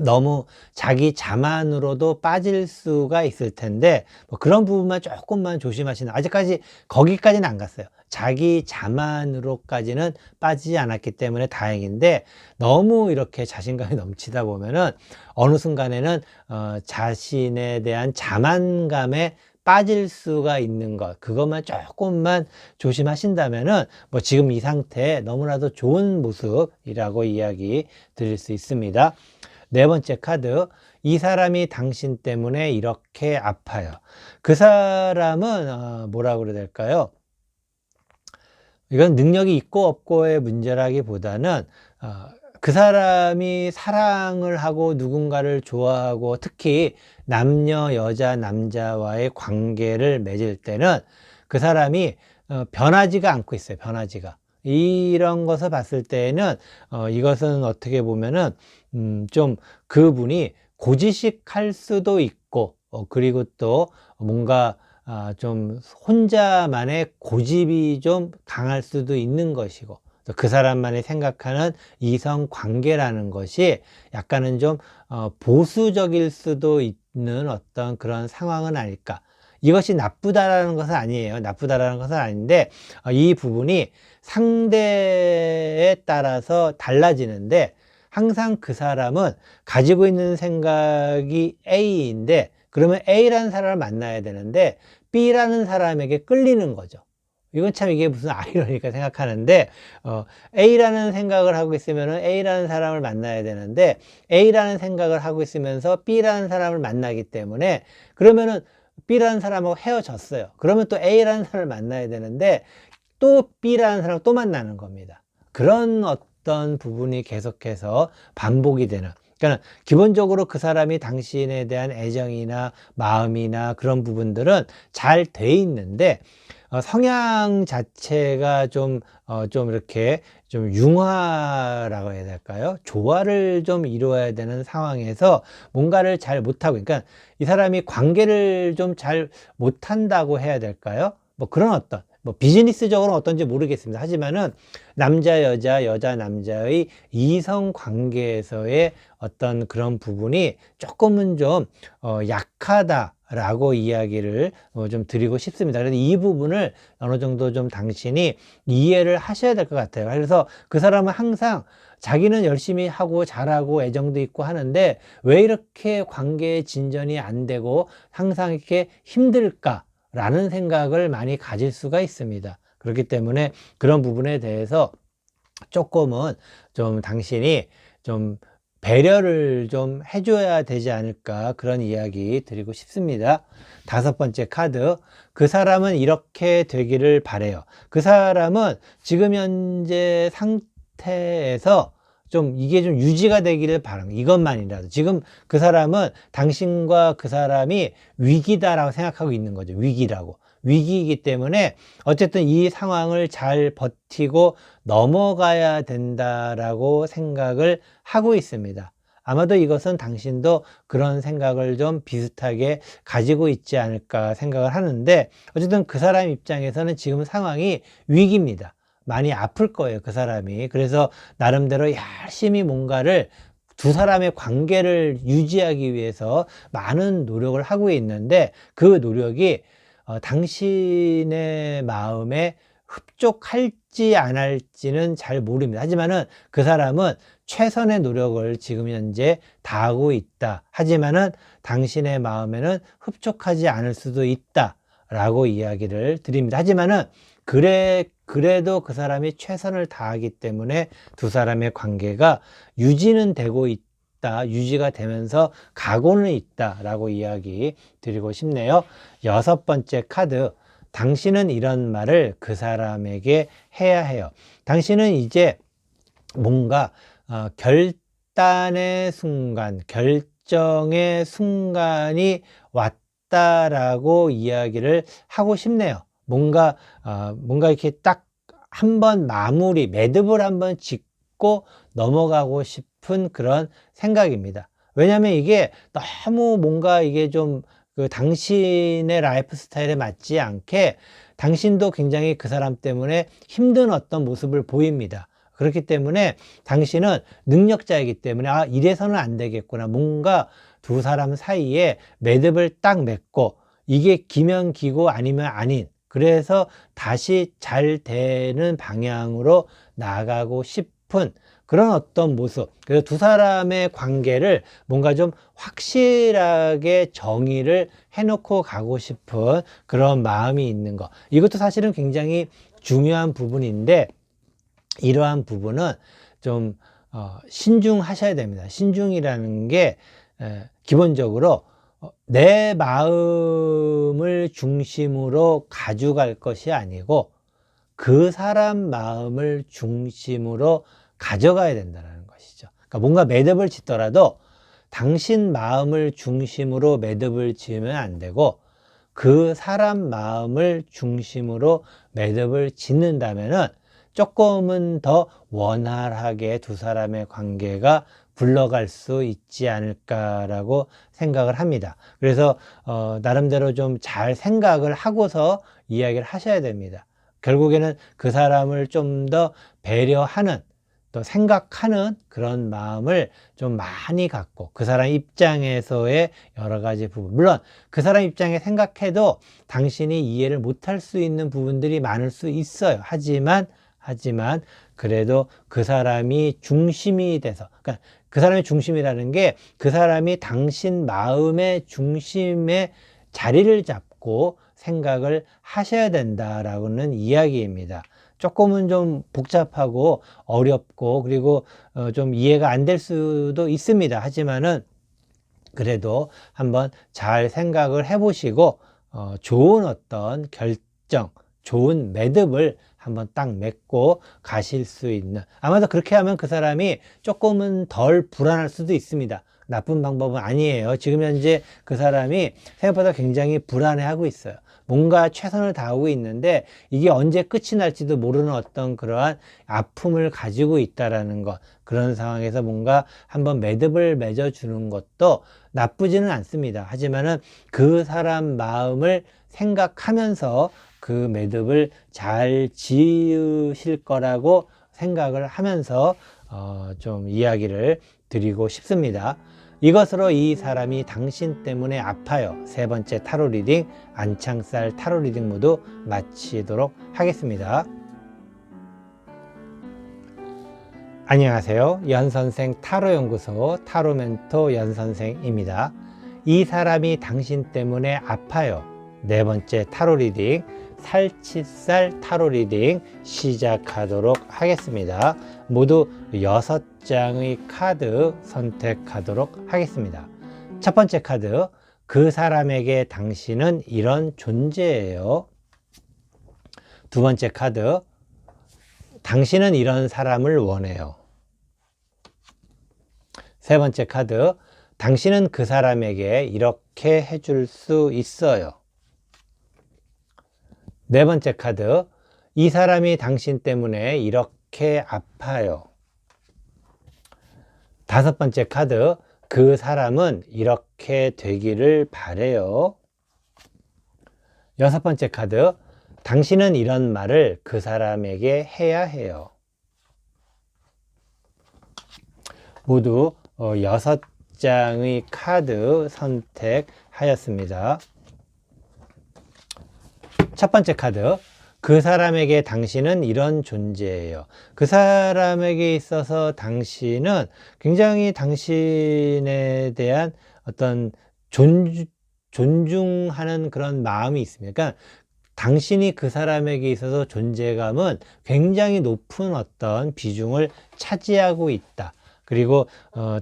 Speaker 1: 너무 자기 자만으로도 빠질 수가 있을 텐데, 뭐 그런 부분만 조금만 조심하시는, 아직까지 거기까지는 안 갔어요. 자기 자만으로까지는 빠지지 않았기 때문에 다행인데, 너무 이렇게 자신감이 넘치다 보면은 어느 순간에는 자신에 대한 자만감에 빠질 수가 있는 것, 그것만 조금만 조심하신다면은 뭐 지금 이 상태 너무나도 좋은 모습이라고 이야기 드릴 수 있습니다. 네 번째 카드, 이 사람이 당신 때문에 이렇게 아파요. 그 사람은 뭐라고 그래야 될까요? 이건 능력이 있고 없고의 문제라기보다는 그 사람이 사랑을 하고 누군가를 좋아하고, 특히 남녀, 여자, 남자와의 관계를 맺을 때는 그 사람이 변하지가 않고 있어요. 변하지가. 이런 것을 봤을 때는 이것은 어떻게 보면은 좀 그분이 고지식할 수도 있고, 그리고 또 뭔가 좀 혼자만의 고집이 좀 강할 수도 있는 것이고, 그 사람만이 생각하는 이성 관계라는 것이 약간은 좀 보수적일 수도 있는 어떤 그런 상황은 아닐까. 이것이 나쁘다라는 것은 아니에요. 나쁘다라는 것은 아닌데, 이 부분이 상대에 따라서 달라지는데, 항상 그 사람은 가지고 있는 생각이 A인데, 그러면 A라는 사람을 만나야 되는데 B라는 사람에게 끌리는 거죠. 이건 참 이게 무슨 아이러니까 생각하는데, A라는 생각을 하고 있으면 A라는 사람을 만나야 되는데, A라는 생각을 하고 있으면서 B라는 사람을 만나기 때문에, 그러면은 B라는 사람하고 헤어졌어요. 그러면 또 A라는 사람을 만나야 되는데, 또 B라는 사람을 또 만나는 겁니다. 그런 어떤 부분이 계속해서 반복이 되는, 그러니까 기본적으로 그 사람이 당신에 대한 애정이나 마음이나 그런 부분들은 잘 돼 있는데 성향 자체가 좀 이렇게 좀 융화라고 해야 될까요? 조화를 좀 이루어야 되는 상황에서 뭔가를 잘 못하고, 그러니까 이 사람이 관계를 좀 잘 못한다고 해야 될까요? 뭐 그런 어떤, 뭐 비즈니스적으로는 어떤지 모르겠습니다. 하지만은 남자, 여자 남자의 이성 관계에서의 어떤 그런 부분이 조금은 좀 약하다라고 이야기를 좀 드리고 싶습니다. 그래서 이 부분을 어느 정도 좀 당신이 이해를 하셔야 될 것 같아요. 그래서 그 사람은 항상 자기는 열심히 하고 잘하고 애정도 있고 하는데 왜 이렇게 관계의 진전이 안 되고 항상 이렇게 힘들까? 라는 생각을 많이 가질 수가 있습니다. 그렇기 때문에 그런 부분에 대해서 조금은 좀 당신이 좀 배려를 좀 해줘야 되지 않을까, 그런 이야기 드리고 싶습니다. 5번째 카드, 그 사람은 이렇게 되기를 바래요. 그 사람은 지금 현재 상태에서 좀 이게 좀 유지가 되기를 바랍니다. 이것만이라도. 지금 그 사람은 당신과 그 사람이 위기다라고 생각하고 있는 거죠. 위기라고. 위기이기 때문에 어쨌든 이 상황을 잘 버티고 넘어가야 된다라고 생각을 하고 있습니다. 아마도 이것은 당신도 그런 생각을 좀 비슷하게 가지고 있지 않을까 생각을 하는데, 어쨌든 그 사람 입장에서는 지금 상황이 위기입니다. 많이 아플 거예요, 그 사람이. 그래서 나름대로 열심히 뭔가를, 두 사람의 관계를 유지하기 위해서 많은 노력을 하고 있는데, 그 노력이 당신의 마음에 흡족할지 안 할지는 잘 모릅니다. 하지만은 그 사람은 최선의 노력을 지금 현재 다하고 있다. 하지만은 당신의 마음에는 흡족하지 않을 수도 있다 라고 이야기를 드립니다. 하지만은 그래도 그 사람이 최선을 다하기 때문에 두 사람의 관계가 유지는 되고 있다, 유지가 되면서 가고는 있다라고 이야기 드리고 싶네요. 6번째 카드, 당신은 이런 말을 그 사람에게 해야 해요. 당신은 이제 뭔가 결단의 순간, 결정의 순간이 왔다라고 이야기를 하고 싶네요. 뭔가 이렇게 딱 한번 마무리, 매듭을 한번 짓고 넘어가고 싶은 그런 생각입니다. 왜냐하면 이게 너무 뭔가 이게 좀 그 당신의 라이프 스타일에 맞지 않게 당신도 굉장히 그 사람 때문에 힘든 어떤 모습을 보입니다. 그렇기 때문에 당신은 능력자이기 때문에 이래서는 안 되겠구나. 뭔가 두 사람 사이에 매듭을 딱 맺고 이게 기면 기고 아니면 아닌, 그래서 다시 잘 되는 방향으로 나아가고 싶은 그런 어떤 모습. 그래서 두 사람의 관계를 뭔가 좀 확실하게 정의를 해놓고 가고 싶은 그런 마음이 있는 것. 이것도 사실은 굉장히 중요한 부분인데, 이러한 부분은 좀 신중하셔야 됩니다. 신중이라는 게 기본적으로 내 마음을 중심으로 가져갈 것이 아니고 그 사람 마음을 중심으로 가져가야 된다는 것이죠. 그러니까 뭔가 매듭을 짓더라도 당신 마음을 중심으로 매듭을 지으면 안 되고 그 사람 마음을 중심으로 매듭을 짓는다면은 조금은 더 원활하게 두 사람의 관계가 굴러갈 수 있지 않을까라고 생각을 합니다. 그래서 나름대로 좀 잘 생각을 하고서 이야기를 하셔야 됩니다. 결국에는 그 사람을 좀 더 배려하는, 또 생각하는 그런 마음을 좀 많이 갖고, 그 사람 입장에서의 여러 가지 부분, 물론 그 사람 입장에 생각해도 당신이 이해를 못할 수 있는 부분들이 많을 수 있어요. 하지만 그래도 그 사람이 중심이 돼서, 그러니까 그 사람의 중심이라는 게 그 사람이 당신 마음의 중심에 자리를 잡고 생각을 하셔야 된다라고는 이야기입니다. 조금은 좀 복잡하고 어렵고 그리고 좀 이해가 안 될 수도 있습니다. 하지만은 그래도 한번 잘 생각을 해보시고 좋은 어떤 결정, 좋은 매듭을 한번 딱 맺고 가실 수 있는, 아마도 그렇게 하면 그 사람이 조금은 덜 불안할 수도 있습니다. 나쁜 방법은 아니에요. 지금 현재 그 사람이 생각보다 굉장히 불안해하고 있어요. 뭔가 최선을 다하고 있는데 이게 언제 끝이 날지도 모르는 어떤 그러한 아픔을 가지고 있다라는 것, 그런 상황에서 뭔가 한번 매듭을 맺어주는 것도 나쁘지는 않습니다. 하지만은 그 사람 마음을 생각하면서 그 매듭을 잘 지으실 거라고 생각을 하면서 좀 이야기를 드리고 싶습니다. 이것으로 이 사람이 당신 때문에 아파요. 세 번째 타로 리딩, 안창살 타로 리딩 모두 마치도록 하겠습니다. 안녕하세요. 연선생 타로연구소 타로멘토 연선생입니다. 이 사람이 당신 때문에 아파요. 네 번째 타로 리딩, 살치살 타로 리딩 시작하도록 하겠습니다. 모두 6장의 카드 선택하도록 하겠습니다. 첫 번째 카드, 그 사람에게 당신은 이런 존재예요. 두 번째 카드, 당신은 이런 사람을 원해요. 세 번째 카드, 당신은 그 사람에게 이렇게 해줄 수 있어요. 네 번째 카드, 이 사람이 당신 때문에 이렇게 아파요. 다섯 번째 카드, 그 사람은 이렇게 되기를 바래요. 여섯 번째 카드, 당신은 이런 말을 그 사람에게 해야 해요. 모두 6장의 카드 선택하였습니다. 첫 번째 카드, 그 사람에게 당신은 이런 존재예요. 그 사람에게 있어서 당신은 굉장히 당신에 대한 어떤 존중하는 그런 마음이 있습니다. 그러니까 당신이 그 사람에게 있어서 존재감은 굉장히 높은 어떤 비중을 차지하고 있다. 그리고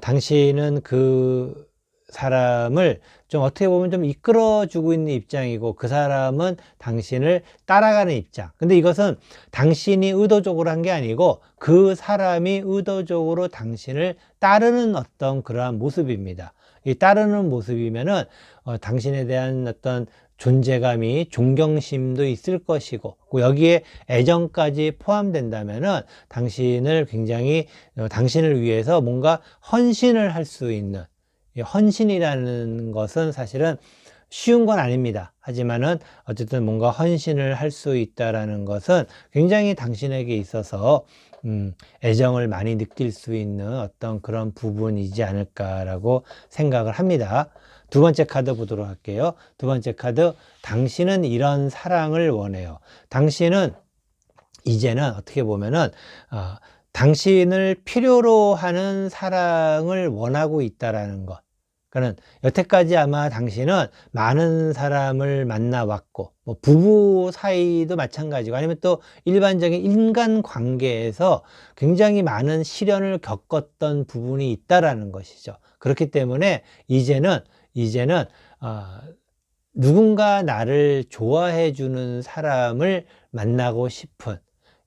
Speaker 1: 당신은 그 사람을 좀 어떻게 보면 좀 이끌어주고 있는 입장이고 그 사람은 당신을 따라가는 입장. 근데 이것은 당신이 의도적으로 한 게 아니고 그 사람이 의도적으로 당신을 따르는 어떤 그러한 모습입니다. 이 따르는 모습이면은 당신에 대한 어떤 존재감이, 존경심도 있을 것이고 여기에 애정까지 포함된다면은 당신을 굉장히 당신을 위해서 뭔가 헌신을 할 수 있는, 헌신이라는 것은 사실은 쉬운 건 아닙니다. 하지만은 어쨌든 뭔가 헌신을 할 수 있다라는 것은 굉장히 당신에게 있어서 애정을 많이 느낄 수 있는 어떤 그런 부분이지 않을까라고 생각을 합니다. 두 번째 카드 보도록 할게요. 두 번째 카드, 당신은 이런 사랑을 원해요. 당신은 이제는 어떻게 보면은 당신을 필요로 하는 사랑을 원하고 있다라는 것. 그러니까 여태까지 아마 당신은 많은 사람을 만나왔고 뭐 부부 사이도 마찬가지고 아니면 또 일반적인 인간 관계에서 굉장히 많은 시련을 겪었던 부분이 있다라는 것이죠. 그렇기 때문에 이제는 누군가 나를 좋아해 주는 사람을 만나고 싶은,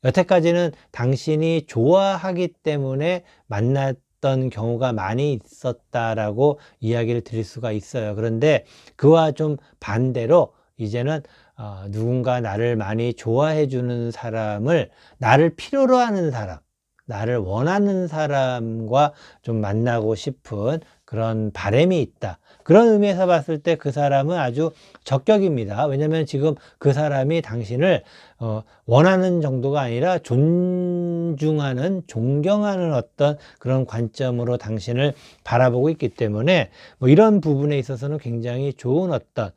Speaker 1: 여태까지는 당신이 좋아하기 때문에 만났던 경우가 많이 있었다라고 이야기를 드릴 수가 있어요. 그런데 그와 좀 반대로 이제는 누군가 나를 많이 좋아해 주는 사람을, 나를 필요로 하는 사람, 나를 원하는 사람과 좀 만나고 싶은 그런 바람이 있다. 그런 의미에서 봤을 때 그 사람은 아주 적격입니다. 왜냐하면 지금 그 사람이 당신을 원하는 정도가 아니라 존중하는, 존경하는 어떤 그런 관점으로 당신을 바라보고 있기 때문에 뭐 이런 부분에 있어서는 굉장히 좋은 어떤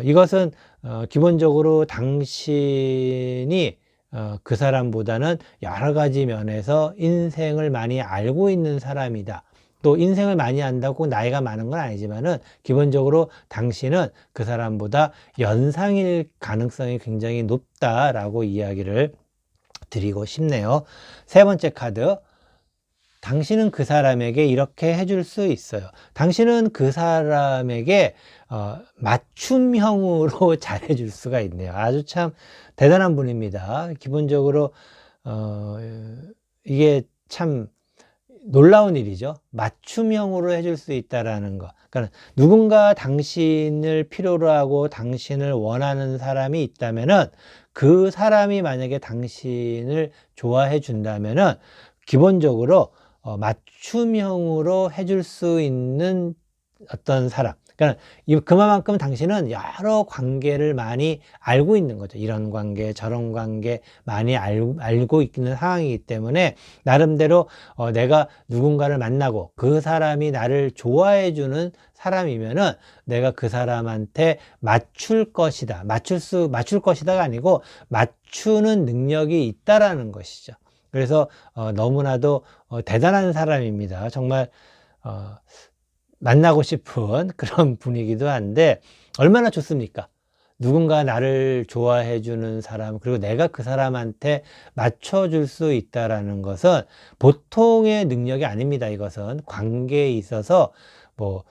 Speaker 1: 이것은 기본적으로 당신이 그 사람보다는 여러 가지 면에서 인생을 많이 알고 있는 사람이다. 또 인생을 많이 안다고 나이가 많은 건 아니지만은 기본적으로 당신은 그 사람보다 연상일 가능성이 굉장히 높다라고 이야기를 드리고 싶네요. 세 번째 카드, 당신은 그 사람에게 이렇게 해줄 수 있어요. 당신은 그 사람에게 맞춤형으로 잘해줄 수가 있네요. 아주 참 대단한 분입니다. 기본적으로 이게 참 놀라운 일이죠. 맞춤형으로 해줄 수 있다라는 거. 그러니까 누군가 당신을 필요로 하고 당신을 원하는 사람이 있다면은, 그 사람이 만약에 당신을 좋아해 준다면은 기본적으로 맞춤형으로 해줄 수 있는 어떤 사람. 그러니까 그만큼 당신은 여러 관계를 많이 알고 있는 거죠. 이런 관계, 저런 관계 많이 알고 있는 상황이기 때문에 나름대로 내가 누군가를 만나고 그 사람이 나를 좋아해 주는 사람이면은 내가 그 사람한테 맞출 것이다. 맞출 것이다가 아니고 맞추는 능력이 있다라는 것이죠. 그래서 너무나도 대단한 사람입니다. 정말 만나고 싶은 그런 분이기도 한데, 얼마나 좋습니까? 누군가 나를 좋아해 주는 사람, 그리고 내가 그 사람한테 맞춰줄 수 있다라는 것은 보통의 능력이 아닙니다. 이것은 관계에 있어서 뭐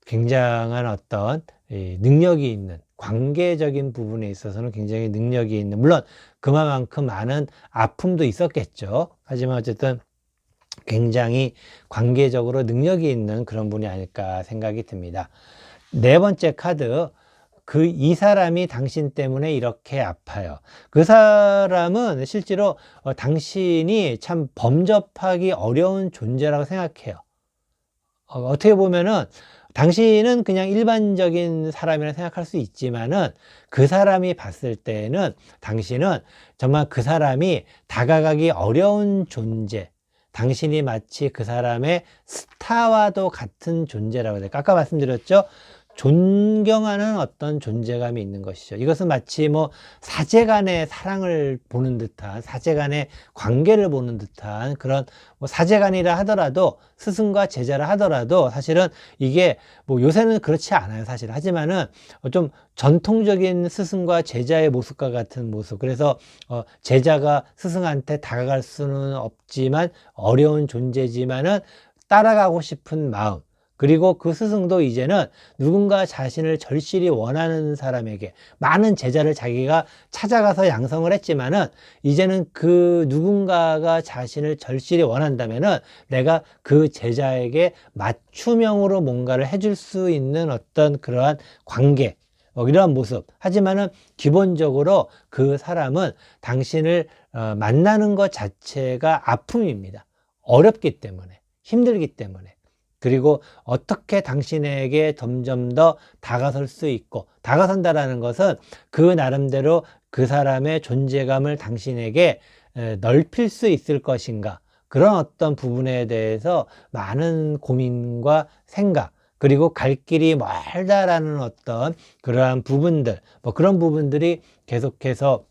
Speaker 1: 굉장한 어떤 능력이 있는, 관계적인 부분에 있어서는 굉장히 능력이 있는, 물론 그만큼 많은 아픔도 있었겠죠. 하지만 어쨌든 굉장히 관계적으로 능력이 있는 그런 분이 아닐까 생각이 듭니다. 네 번째 카드, 이 사람이 당신 때문에 이렇게 아파요. 그 사람은 실제로 당신이 참 범접하기 어려운 존재라고 생각해요. 어떻게 보면은 당신은 그냥 일반적인 사람이라 생각할 수 있지만은, 그 사람이 봤을 때는 당신은 정말 그 사람이 다가가기 어려운 존재, 당신이 마치 그 사람의 스타와도 같은 존재라고 해요. 아까 말씀드렸죠? 존경하는 어떤 존재감이 있는 것이죠. 이것은 마치 뭐 사제간의 사랑을 보는 듯한, 사제간의 관계를 보는 듯한 그런, 뭐 사제간이라 하더라도, 스승과 제자라 하더라도 사실은 이게 뭐 요새는 그렇지 않아요, 사실. 하지만은 좀 전통적인 스승과 제자의 모습과 같은 모습. 그래서 제자가 스승한테 다가갈 수는 없지만 어려운 존재지만은 따라가고 싶은 마음, 그리고 그 스승도 이제는 누군가 자신을 절실히 원하는 사람에게 많은 제자를 자기가 찾아가서 양성을 했지만은, 이제는 그 누군가가 자신을 절실히 원한다면은 내가 그 제자에게 맞춤형으로 뭔가를 해줄 수 있는 어떤 그러한 관계, 이러한 모습. 하지만은 기본적으로 그 사람은 당신을 만나는 것 자체가 아픔입니다. 어렵기 때문에, 힘들기 때문에. 그리고 어떻게 당신에게 점점 더 다가설 수 있고, 다가선다라는 것은 그 나름대로 그 사람의 존재감을 당신에게 넓힐 수 있을 것인가, 그런 어떤 부분에 대해서 많은 고민과 생각, 그리고 갈 길이 멀다라는 어떤 그러한 부분들, 뭐 그런 부분들이 계속해서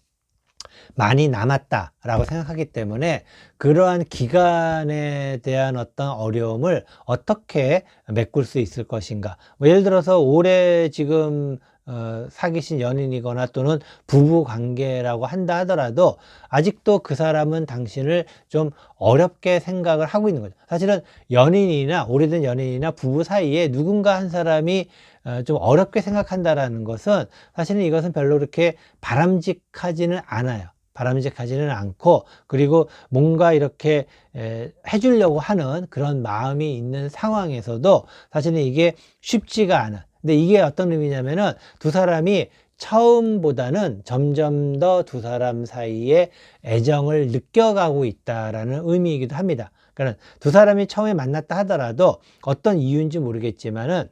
Speaker 1: 많이 남았다라고 생각하기 때문에, 그러한 기간에 대한 어떤 어려움을 어떻게 메꿀 수 있을 것인가. 뭐 예를 들어서 올해 지금 사귀신 연인이거나 또는 부부 관계라고 한다 하더라도 아직도 그 사람은 당신을 좀 어렵게 생각을 하고 있는 거죠. 사실은 연인이나, 오래된 연인이나 부부 사이에 누군가 한 사람이 좀 어렵게 생각한다라는 것은, 사실은 이것은 별로 그렇게 바람직하지는 않아요. 바람직하지는 않고, 그리고 뭔가 이렇게 해주려고 하는 그런 마음이 있는 상황에서도 사실은 이게 쉽지가 않아. 근데 이게 어떤 의미냐면은, 두 사람이 처음보다는 점점 더 두 사람 사이에 애정을 느껴가고 있다라는 의미이기도 합니다. 그러니까 두 사람이 처음에 만났다 하더라도 어떤 이유인지 모르겠지만은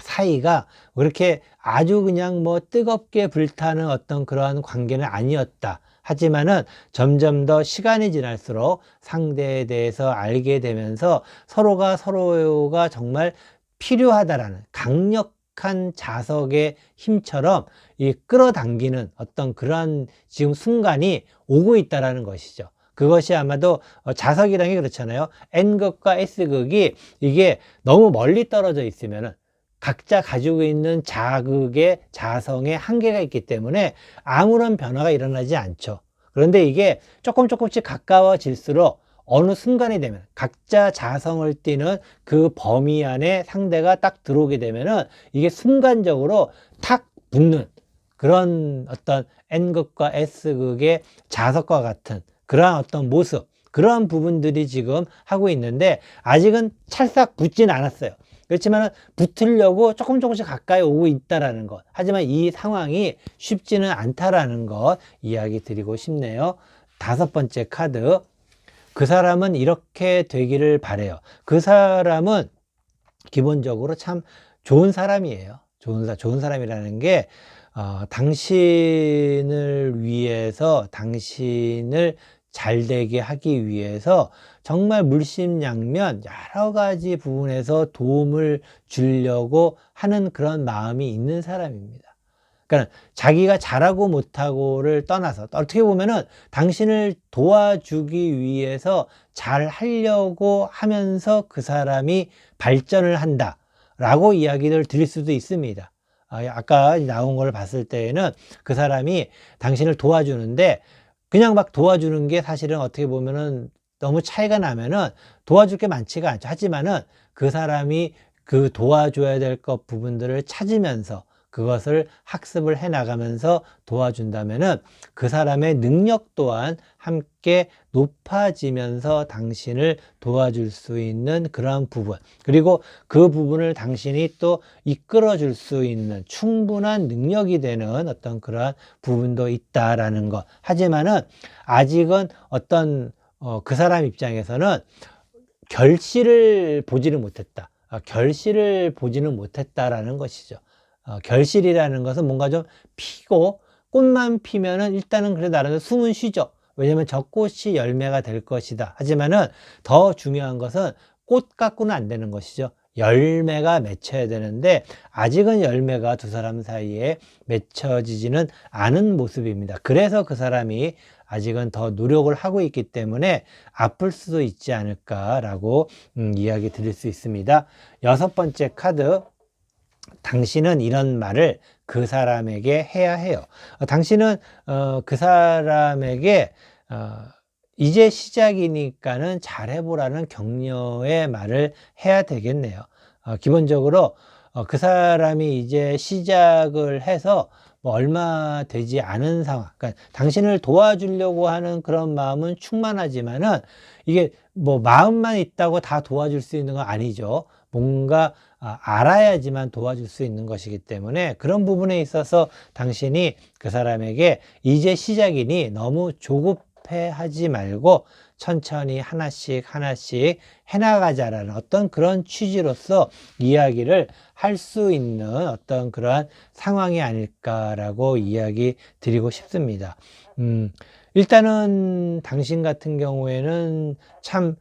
Speaker 1: 사이가 그렇게 아주 그냥 뭐 뜨겁게 불타는 어떤 그러한 관계는 아니었다. 하지만은 점점 더 시간이 지날수록 상대에 대해서 알게 되면서 서로가 정말 필요하다라는 강력한 자석의 힘처럼 이 끌어당기는 어떤 그러한 지금 순간이 오고 있다라는 것이죠. 그것이 아마도 자석이라는 게 그렇잖아요. N극과 S극이 이게 너무 멀리 떨어져 있으면은 각자 가지고 있는 자극의, 자성의 한계가 있기 때문에 아무런 변화가 일어나지 않죠. 그런데 이게 조금씩 가까워질수록 어느 순간이 되면 각자 자성을 띠는 그 범위 안에 상대가 딱 들어오게 되면은 이게 순간적으로 탁 붙는 그런 어떤 N극과 S극의 자석과 같은 그러한 어떤 모습, 그러한 부분들이 지금 하고 있는데 아직은 찰싹 붙진 않았어요. 그렇지만 붙으려고 조금씩 가까이 오고 있다라는 것. 하지만 이 상황이 쉽지는 않다라는 것 이야기 드리고 싶네요. 5번째 카드. 그 사람은 이렇게 되기를 바래요. 그 사람은 기본적으로 참 좋은 사람이에요. 좋은 사람이라는 게 당신을 위해서, 당신을 잘되게 하기 위해서 정말 물심양면 여러 가지 부분에서 도움을 주려고 하는 그런 마음이 있는 사람입니다. 그러니까 자기가 잘하고 못하고를 떠나서 어떻게 보면은 당신을 도와주기 위해서 잘 하려고 하면서 그 사람이 발전을 한다 라고 이야기를 드릴 수도 있습니다. 아까 나온 걸 봤을 때에는 그 사람이 당신을 도와주는데 그냥 막 도와주는 게 사실은 어떻게 보면은 너무 차이가 나면은 도와줄 게 많지가 않죠. 하지만은 그 사람이 그 도와줘야 될 것 부분들을 찾으면서 그것을 학습을 해 나가면서 도와준다면은 그 사람의 능력 또한 함께 높아지면서 당신을 도와줄 수 있는 그러한 부분, 그리고 그 부분을 당신이 또 이끌어 줄 수 있는 충분한 능력이 되는 어떤 그러한 부분도 있다라는 것. 하지만은 아직은 어떤 그 사람 입장에서는 결실을 보지는 못했다. 결실을 보지는 못했다라는 것이죠. 결실이라는 것은 뭔가 좀 피고 꽃만 피면은 일단은 그래도 나름대로 숨은 쉬죠. 왜냐면 저 꽃이 열매가 될 것이다. 하지만은 더 중요한 것은 꽃 갖고는 안 되는 것이죠. 열매가 맺혀야 되는데 아직은 열매가 두 사람 사이에 맺혀지지는 않은 모습입니다. 그래서 그 사람이 아직은 더 노력을 하고 있기 때문에 아플 수도 있지 않을까라고 이야기 드릴 수 있습니다. 6번째 카드. 당신은 이런 말을 그 사람에게 해야 해요. 당신은 그 사람에게 이제 시작이니까는 잘해보라는 격려의 말을 해야 되겠네요. 기본적으로 그 사람이 이제 시작을 해서 뭐 얼마 되지 않은 상황, 그러니까 당신을 도와주려고 하는 그런 마음은 충만하지만은 이게 뭐 마음만 있다고 다 도와줄 수 있는 건 아니죠. 뭔가 알아야지만 도와줄 수 있는 것이기 때문에 그런 부분에 있어서 당신이 그 사람에게 이제 시작이니 너무 조급해하지 말고 천천히 하나씩 해나가자라는 어떤 그런 취지로서 이야기를 할 수 있는 어떤 그러한 상황이 아닐까라고 이야기 드리고 싶습니다. 일단은 당신 같은 경우에는 참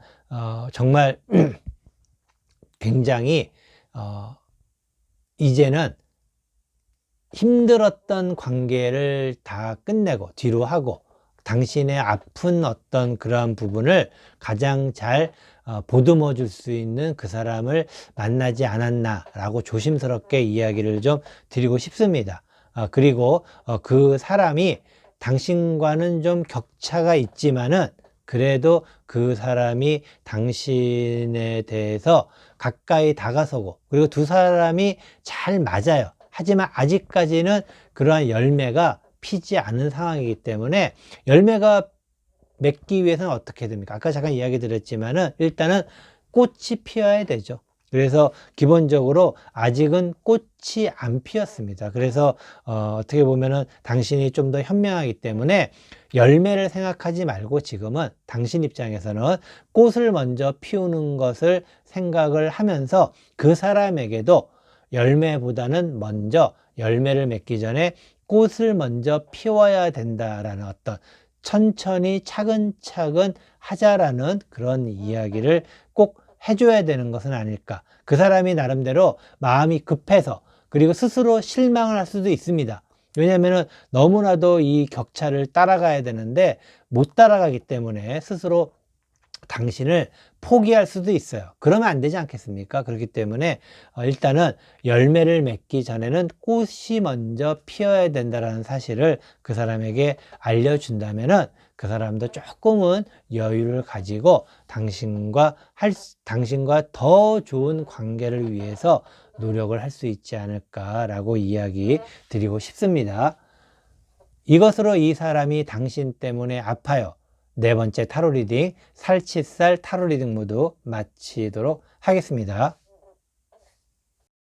Speaker 1: 정말 굉장히 이제는 힘들었던 관계를 다 끝내고 뒤로 하고 당신의 아픈 어떤 그러한 부분을 가장 잘 보듬어 줄 수 있는 그 사람을 만나지 않았나 라고 조심스럽게 이야기를 좀 드리고 싶습니다. 그리고 그 사람이 당신과는 좀 격차가 있지만은 그래도 그 사람이 당신에 대해서 가까이 다가서고 그리고 두 사람이 잘 맞아요. 하지만 아직까지는 그러한 열매가 피지 않은 상황이기 때문에 열매가 맺기 위해서는 어떻게 됩니까? 아까 잠깐 이야기 드렸지만은 일단은 꽃이 피어야 되죠. 그래서 기본적으로 아직은 꽃이 안 피었습니다. 그래서 어떻게 보면은 당신이 좀 더 현명하기 때문에 열매를 생각하지 말고 지금은 당신 입장에서는 꽃을 먼저 피우는 것을 생각을 하면서 그 사람에게도 열매보다는 먼저 열매를 맺기 전에 꽃을 먼저 피워야 된다라는 어떤 천천히 차근차근 하자라는 그런 이야기를 꼭 해줘야 되는 것은 아닐까. 그 사람이 나름대로 마음이 급해서 그리고 스스로 실망을 할 수도 있습니다. 왜냐하면 너무나도 이 격차를 따라가야 되는데 못 따라가기 때문에 스스로 당신을 포기할 수도 있어요. 그러면 안 되지 않겠습니까? 그렇기 때문에 일단은 열매를 맺기 전에는 꽃이 먼저 피어야 된다는 사실을 그 사람에게 알려준다면은 그 사람도 조금은 여유를 가지고 당신과 더 좋은 관계를 위해서 노력을 할 수 있지 않을까라고 이야기 드리고 싶습니다. 이것으로 이 사람이 당신 때문에 아파요. 네 번째 타로 리딩, 살치살 타로 리딩 모두 마치도록 하겠습니다.